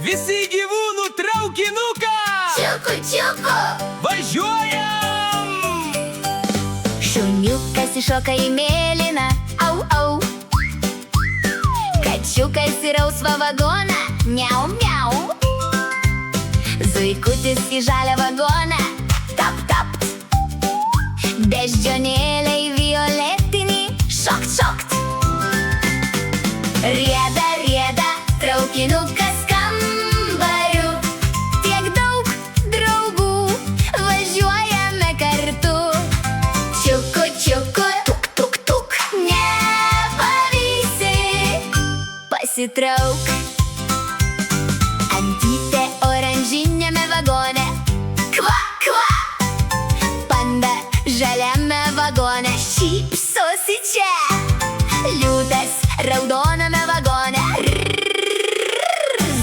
Visi į gyvūnų traukinuką! Čiuku, čiuku! Važiuojam! Šuniukas iššoka į mėlyną, au, au. Kačiukas į rausvą vagoną, miau, miau. Zuikutis į žalią vagoną, tap, tap. Beždžionėlė į violetinį, šokt, šokt. Rieda, rieda, traukinukas kambariu. Tiek daug draugų, važiuojame kartu. Čiuku, čiuku, tuk, tuk, tuk. Nepavysi, pasitrauk. Antytė oranžiniame vagone, kva, kva. Panda žaliame vagone, šypsosi čia. Liūtas raudoname vagone,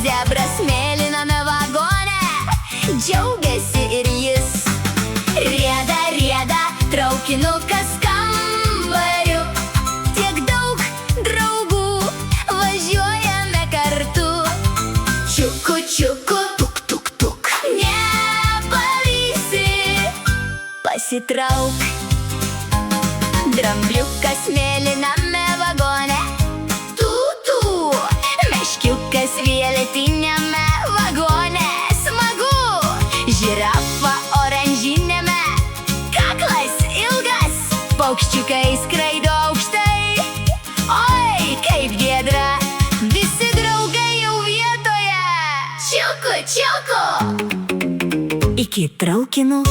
zebras mėlyname vagone, džiaugiasi ir jis. Rieda, rieda, traukinukas kambariu. Tiek daug draugų, važiuojame kartu. Čiuku, čiuku, tuk, tuk, tuk. Nepavysi, pasitrauk. Drambliukas mėlyname vagone, tu, tu. Meškiukas violetiniame vagone, smagu. Žirafa oranžiniame, kaklas ilgas. Paukščiukai skraido aukštai, oi, kaip giedra. Visi draugai jau vietoje. Čiuku, čiuku. Iki traukinuk.